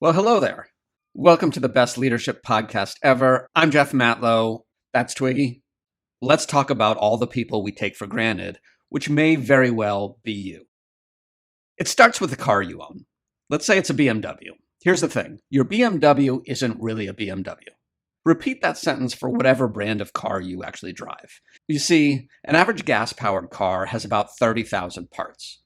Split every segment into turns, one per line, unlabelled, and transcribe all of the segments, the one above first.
Well, hello there. Welcome to the best leadership podcast ever. I'm Jeff Matlow. That's Twiggy. Let's talk about all the people we take for granted, which may very well be you. It starts with the car you own. Let's say it's a BMW. Here's the thing. Your BMW isn't really a BMW. Repeat that sentence for whatever brand of car you actually drive. You see, an average gas-powered car has about 30,000 parts.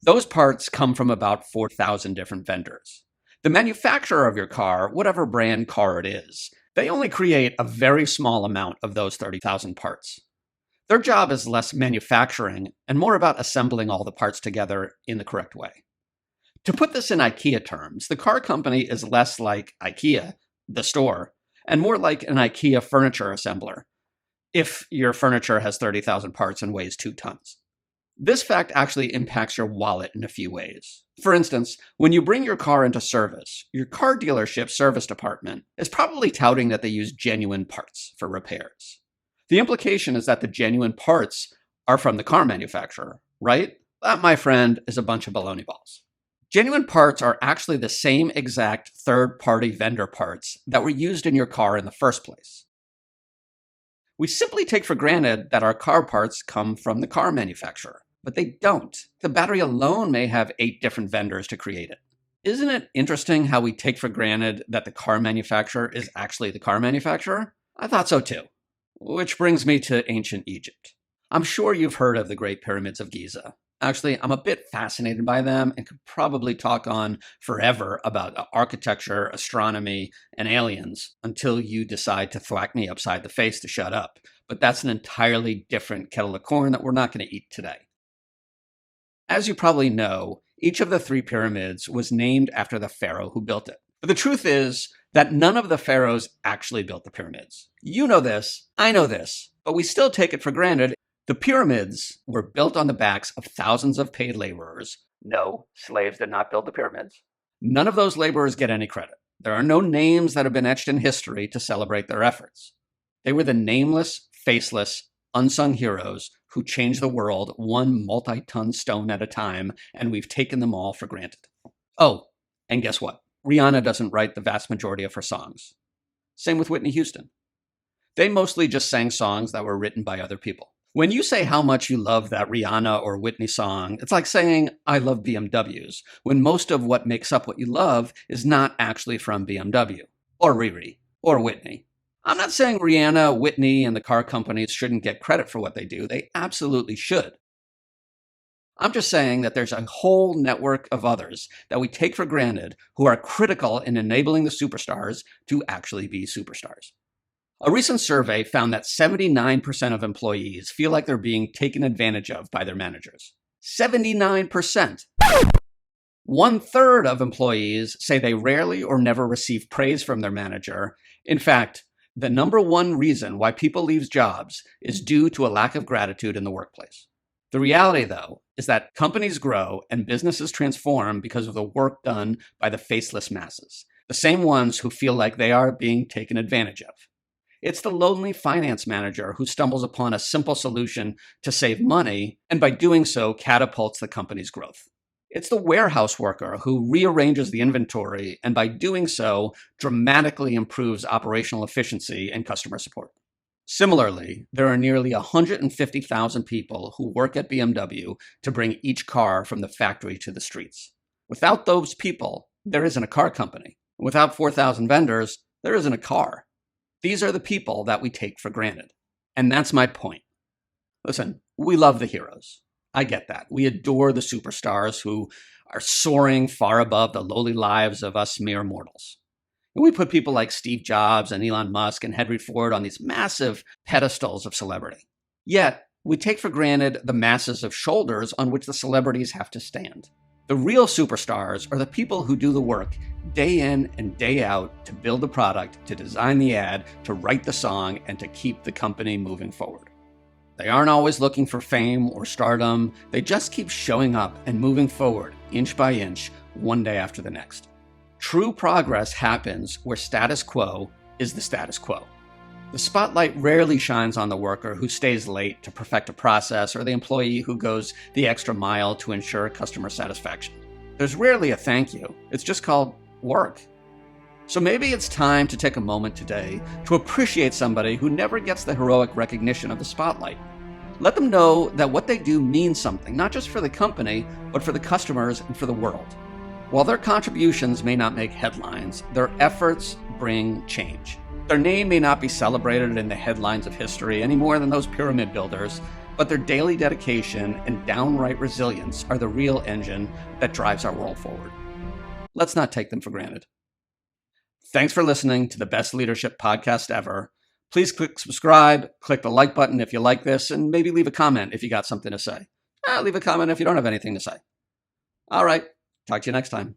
Those parts come from about 4,000 different vendors. The manufacturer of your car, whatever brand car it is, they only create a very small amount of those 30,000 parts. Their job is less manufacturing and more about assembling all the parts together in the correct way. To put this in IKEA terms, the car company is less like IKEA, the store, and more like an IKEA furniture assembler, if your furniture has 30,000 parts and weighs 2 tons. This fact actually impacts your wallet in a few ways. For instance, when you bring your car into service, your car dealership service department is probably touting that they use genuine parts for repairs. The implication is that the genuine parts are from the car manufacturer, right? That, my friend, is a bunch of baloney balls. Genuine parts are actually the same exact third-party vendor parts that were used in your car in the first place. We simply take for granted that our car parts come from the car manufacturer, but they don't. The battery alone may have 8 different vendors to create it. Isn't it interesting how we take for granted that the car manufacturer is actually the car manufacturer? I thought so too. Which brings me to ancient Egypt. I'm sure you've heard of the Great Pyramids of Giza. Actually, I'm a bit fascinated by them and could probably talk on forever about architecture, astronomy, and aliens until you decide to thwack me upside the face to shut up. But that's an entirely different kettle of corn that we're not going to eat today. As you probably know, each of the 3 pyramids was named after the pharaoh who built it. But the truth is that none of the pharaohs actually built the pyramids. You know this, I know this, but we still take it for granted. The pyramids were built on the backs of thousands of paid laborers. No, slaves did not build the pyramids. None of those laborers get any credit. There are no names that have been etched in history to celebrate their efforts. They were the nameless, faceless, unsung heroes who changed the world one multi-ton stone at a time, and we've taken them all for granted. Oh, and guess what? Rihanna doesn't write the vast majority of her songs. Same with Whitney Houston. They mostly just sang songs that were written by other people. When you say how much you love that Rihanna or Whitney song, it's like saying, I love BMWs, when most of what makes up what you love is not actually from BMW, or Riri, or Whitney. I'm not saying Rihanna, Whitney, and the car companies shouldn't get credit for what they do. They absolutely should. I'm just saying that there's a whole network of others that we take for granted who are critical in enabling the superstars to actually be superstars. A recent survey found that 79% of employees feel like they're being taken advantage of by their managers. 79%! 1/3 of employees say they rarely or never receive praise from their manager. In fact, the number one reason why people leave jobs is due to a lack of gratitude in the workplace. The reality, though, is that companies grow and businesses transform because of the work done by the faceless masses, the same ones who feel like they are being taken advantage of. It's the lonely finance manager who stumbles upon a simple solution to save money, and by doing so, catapults the company's growth. It's the warehouse worker who rearranges the inventory, and by doing so, dramatically improves operational efficiency and customer support. Similarly, there are nearly 150,000 people who work at BMW to bring each car from the factory to the streets. Without those people, there isn't a car company. Without 4,000 vendors, there isn't a car. These are the people that we take for granted. And that's my point. Listen, we love the heroes. I get that. We adore the superstars who are soaring far above the lowly lives of us mere mortals. And we put people like Steve Jobs and Elon Musk and Henry Ford on these massive pedestals of celebrity. Yet, we take for granted the masses of shoulders on which the celebrities have to stand. The real superstars are the people who do the work day in and day out to build the product, to design the ad, to write the song, and to keep the company moving forward. They aren't always looking for fame or stardom. They just keep showing up and moving forward, inch by inch, one day after the next. True progress happens where status quo is the status quo. The spotlight rarely shines on the worker who stays late to perfect a process or the employee who goes the extra mile to ensure customer satisfaction. There's rarely a thank you. It's just called work. So maybe it's time to take a moment today to appreciate somebody who never gets the heroic recognition of the spotlight. Let them know that what they do means something, not just for the company, but for the customers and for the world. While their contributions may not make headlines, their efforts bring change. Their name may not be celebrated in the headlines of history any more than those pyramid builders, but their daily dedication and downright resilience are the real engine that drives our world forward. Let's not take them for granted. Thanks for listening to the Best Leadership Podcast Ever. Please click subscribe, click the like button if you like this, and maybe leave a comment if you got something to say. Leave a comment if you don't have anything to say. All right, talk to you next time.